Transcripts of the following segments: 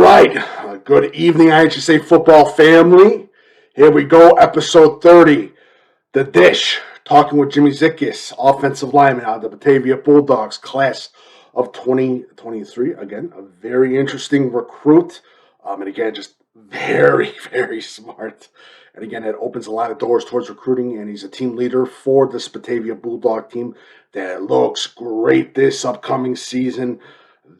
right. Good evening, IHSA football family. Here we go, episode 30. The Dish, talking with Jimmy Zitkus, offensive lineman out of the Batavia Bulldogs, class of 2023. Again, a very interesting recruit. And again, just very, very smart. And again, it opens a lot of doors towards recruiting, and he's a team leader for this Batavia Bulldog team that looks great this upcoming season.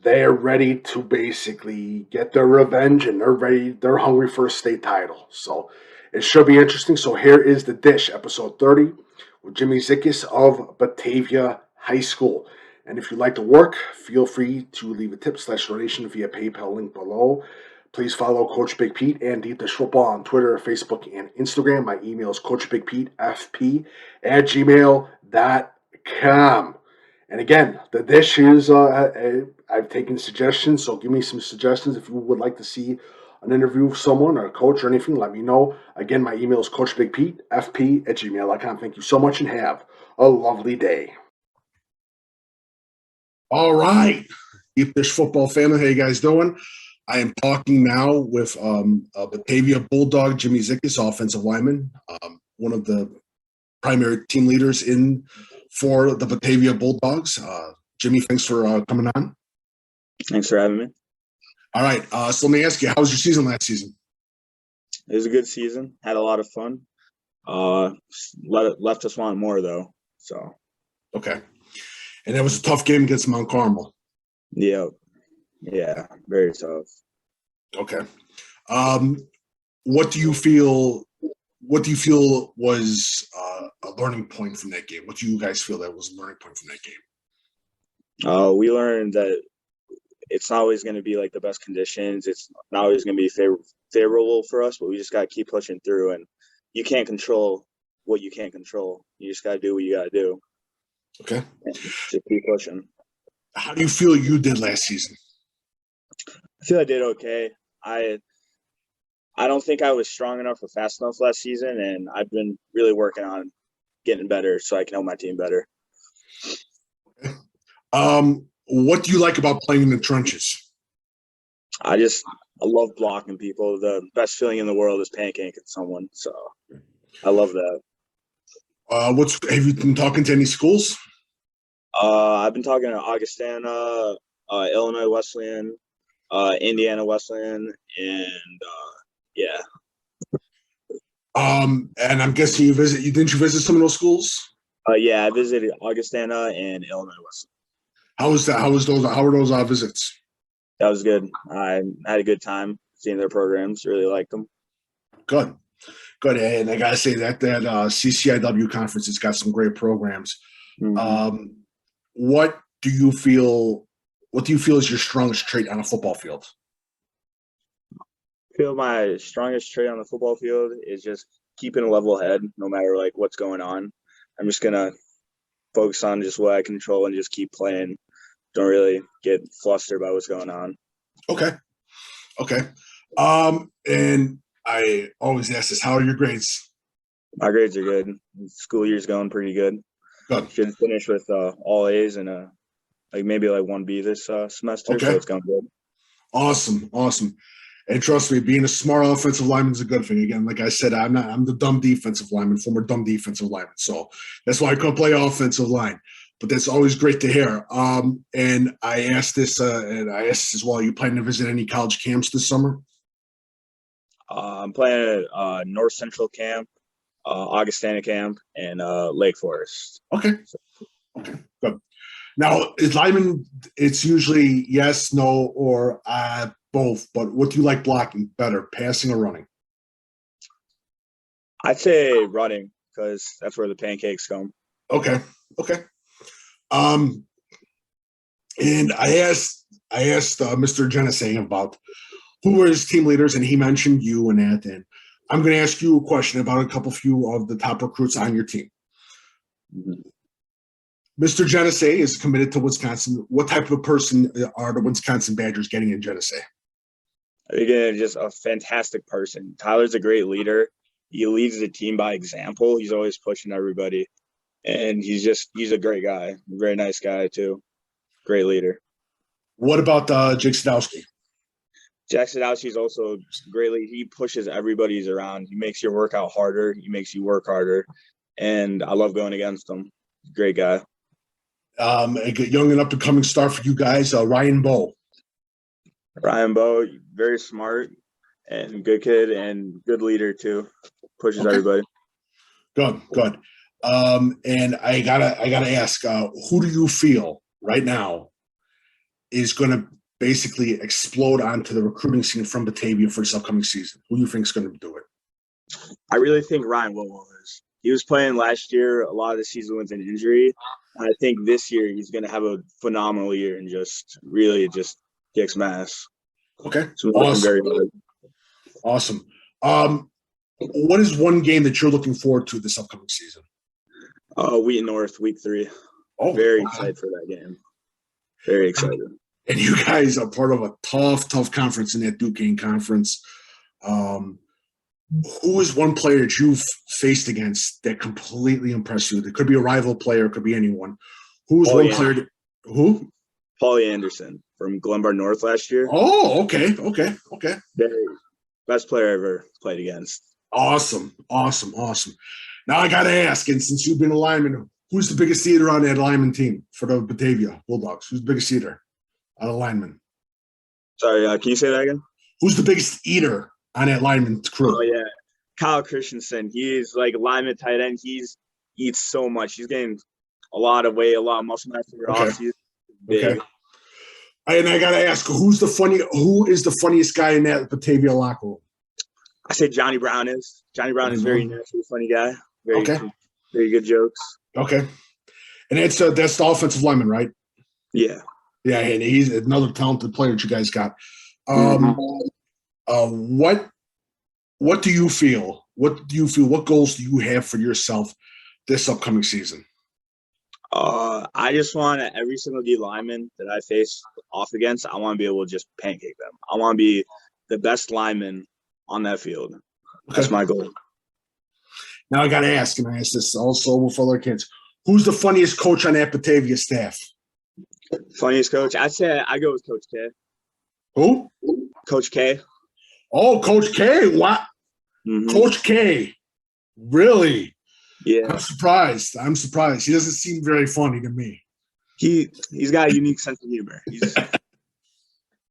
They're ready to basically get their revenge, and they're hungry for a state title. So it should be interesting. So here is The Dish, episode 30, with Jimmy Zitkus of Batavia High School. And if you'd like to work, feel free to leave a tip/donation via PayPal link below. Please follow Coach Big Pete and DuKane Football on Twitter, Facebook, and Instagram. My email is coachbigpetefp@gmail.com. And again, The Dish is, I've taken suggestions, so give me some suggestions. If you would like to see an interview with someone or a coach or anything, let me know. Again, my email is coachbigpetefp@gmail.com. Thank you so much and have a lovely day. All right. Deep Dish football family, how you guys doing? I am talking now with Batavia Bulldog, Jimmy Zitkus, offensive lineman, one of the primary team leaders for the Batavia Bulldogs. Jimmy, thanks for coming on. Thanks for having me. All right. So let me ask you, how was your season last season? It was a good season. Had a lot of fun. Left us wanting more, though. So. Okay. And that was a tough game against Mount Carmel. Yeah. Yeah, very tough. Okay. What do you feel was a learning point from that game? What do you guys feel that was a learning point from that game? We learned that it's not always going to be like the best conditions. It's not always going to be favorable for us, but we just got to keep pushing through. And you can't control what you can't control. You just got to do what you got to do. Okay. And just keep pushing. How do you feel you did last season? I feel I did okay. I don't think I was strong enough or fast enough last season, and I've been really working on getting better so I can help my team better. Okay. What do you like about playing in the trenches? I love blocking people. The best feeling in the world is pancaking someone, so I love that. Have you been talking to any schools? I've been talking to Augustana, Illinois Wesleyan, Indiana Wesleyan, and yeah. And I'm guessing didn't you visit some of those schools? Yeah, I visited Augustana and Illinois Wesleyan. How was that? How were those visits? That was good. I had a good time seeing their programs. Really liked them. Good. And I gotta say that CCIW conference has got some great programs. Mm-hmm. What do you feel is your strongest trait on a football field? I feel my strongest trait on the football field is just keeping a level head no matter like what's going on. I'm just gonna focus on just what I control and just keep playing. Don't really get flustered by what's going on. Okay. And I always ask this, how are your grades? My grades are good. School year's going pretty good. Good. Should finish with all A's and maybe 1B this semester. Okay. So it's going good. Awesome. And trust me, being a smart offensive lineman is a good thing. Again, like I said, I'm the dumb defensive lineman, former dumb defensive lineman. So that's why I couldn't play offensive line. But that's always great to hear. And I asked this as well. Are you planning to visit any college camps this summer? I'm playing at North Central Camp, Augustana Camp, and Lake Forest. Okay, good. Now, is lineman, it's usually yes, no, or both. But what do you like blocking better, passing or running? I'd say running because that's where the pancakes come. Okay. And I asked Mr. Genesee about who were his team leaders, and he mentioned you and that. And I'm going to ask you a question about a few of the top recruits on your team. Mm-hmm. Mr. Genesee is committed to Wisconsin. What type of person are the Wisconsin Badgers getting in Genesee? I think he's just a fantastic person. Tyler's a great leader. He leads the team by example. He's always pushing everybody. And he's a great guy. A very nice guy, too. Great leader. What about Jake Sadowski? Jackson Dowsey's also greatly. He pushes everybody's around. He makes your workout harder. He makes you work harder, and I love going against him. Great guy. A young and up and coming star for you guys, Ryan Bowe. Ryan Bowe, very smart and good kid and good leader too. Pushes everybody. Good. And I gotta ask, who do you feel right now is going to basically explode onto the recruiting scene from Batavia for this upcoming season? Who do you think is going to do it? I really think Ryan Bowe is. He was playing last year a lot of the season with an injury. I think this year he's going to have a phenomenal year and just really just kicks ass. Okay, So awesome. What is one game that you're looking forward to this upcoming season? Wheaton North, week 3. Oh, very excited for that game. Very excited. And you guys are part of a tough conference in that DuKane conference. Who is one player that you've faced against that completely impressed you? It could be a rival player, it could be anyone. Who's one player that, who? Paulie Anderson from Glenbard North last year. Oh, okay. Very best player I ever played against. Awesome. Now I gotta ask, and since you've been a lineman, who's the biggest eater on that lineman team for the Batavia Bulldogs? Who's the biggest eater on a lineman? Sorry, can you say that again? Who's the biggest eater on that lineman crew? Oh yeah, Kyle Christensen. He's like lineman tight end. He's eats so much. He's getting a lot of weight, a lot of muscle mass in your offseason. Okay. And I gotta ask, who is the funniest guy in that Batavia locker room? I say Johnny Brown is. Johnny Brown is very naturally funny guy. Very good jokes. Okay. And that's the offensive lineman, right? Yeah. Yeah, and he's another talented player that you guys got. What do you feel? What goals do you have for yourself this upcoming season? I just want every single D lineman that I face off against, I want to be able to just pancake them. I want to be the best lineman on that field. That's my goal. Now I got to ask, and I ask this also with other kids, who's the funniest coach on that Batavia staff? Funniest coach? I'd say I go with Coach K. Who? Coach K. Oh, Coach K. What? Mm-hmm. Coach K. Really? Yeah. I'm surprised. He doesn't seem very funny to me. He's got a unique sense of humor.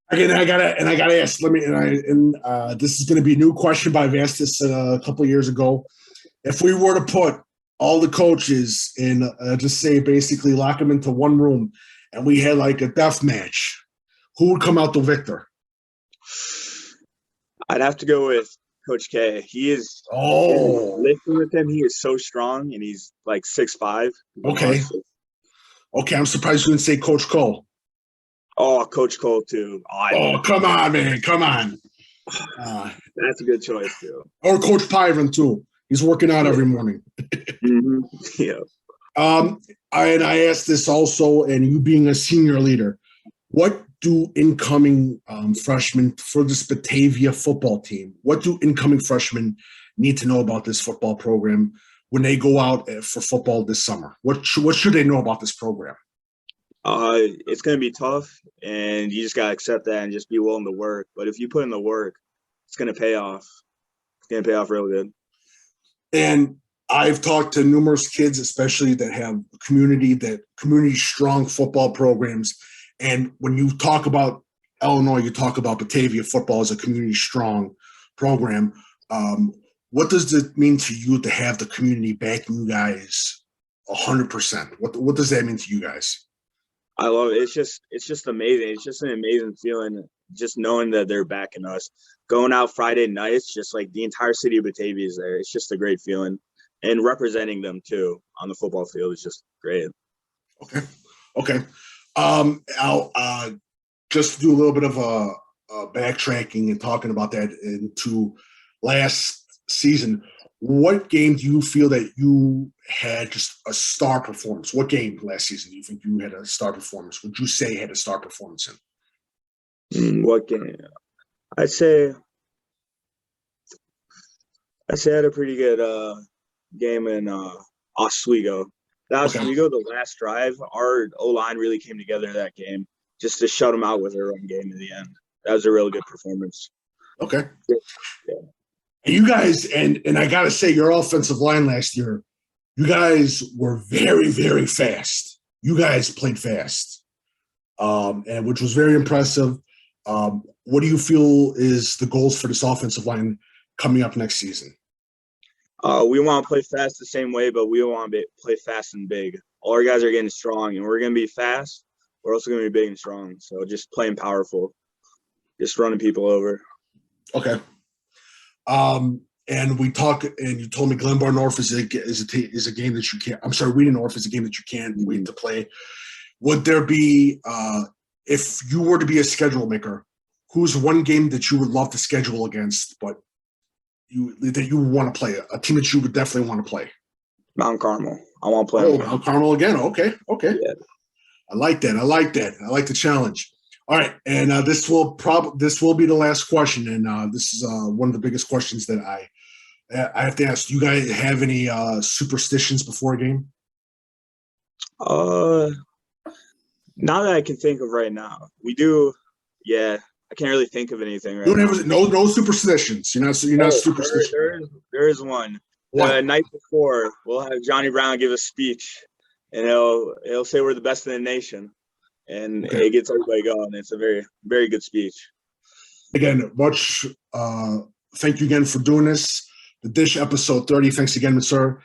Again, I gotta ask. This is going to be a new question, but I've asked this a couple of years ago. If we were to put all the coaches in, just say basically lock them into one room, and we had like a death match, who would come out the victor? I'd have to go with Coach K. He is. Oh, lifting with him, he is so strong, and he's like 6'5". Okay. I'm surprised you didn't say Coach Cole. Oh, Coach Cole too. Come on, man. Come on. That's a good choice too. Or Coach Pyron too. He's working out every morning. Mm-hmm. Yeah. I asked this also, and you being a senior leader, what do incoming freshmen for this Batavia football team, what do incoming freshmen need to know about this football program when they go out for football this summer? What should they know about this program? It's going to be tough, and you just got to accept that and just be willing to work. But if you put in the work, it's going to pay off. It's going to pay off real good. And I've talked to numerous kids, especially that have community strong football programs. And when you talk about Illinois, you talk about Batavia football as a community strong program. What does it mean to you to have the community backing you guys 100%? What does that mean to you guys? I love it. It's just amazing. It's just an amazing feeling, just knowing that they're backing us. Going out Friday nights, just like the entire city of Batavia is there. It's just a great feeling. And representing them too on the football field is just great. Okay. I'll just do a little bit of a backtracking and talking about that into last season. What game do you feel that you had just a star performance? What game last season do you think you had a star performance? Would you say had a star performance in? What game? I'd say I had a pretty good game in Oswego. That Oswego, the last drive, our O-line really came together that game just to shut them out with their run game in the end. that was a really good performance. Okay. Yeah. And you guys, and I gotta say, your offensive line last year, you guys were very, very fast. You guys played fast, and which was very impressive. What do you feel is the goals for this offensive line coming up next season? We want to play fast the same way, but we want to play fast and big. All our guys are getting strong, and we're going to be fast. We're also going to be big and strong. So just playing powerful, just running people over. Okay. And we talk, and you told me Glenbar North is a game that you can't. I'm sorry, Wheaton North is a game that you can't wait to play. Would there be, if you were to be a schedule maker, who's one game that you would love to schedule against, but that you want to play, a team that you would definitely want to play? Mount Carmel. I want to play. Oh, Mount Carmel again. Okay. Yeah. I like that. I like the challenge. All right, and this will be the last question, and this is one of the biggest questions that I have to ask. Do you guys have any superstitions before a game? Not that I can think of right now. We do. Yeah, I can't really think of anything right now. No superstitions. You're not superstitious. There is one. What? The night before, we'll have Johnny Brown give a speech, and he'll say we're the best in the nation. And okay. It gets everybody going. It's a very, very good speech. Again, thank you again for doing this. The Dish episode 30. Thanks again, sir.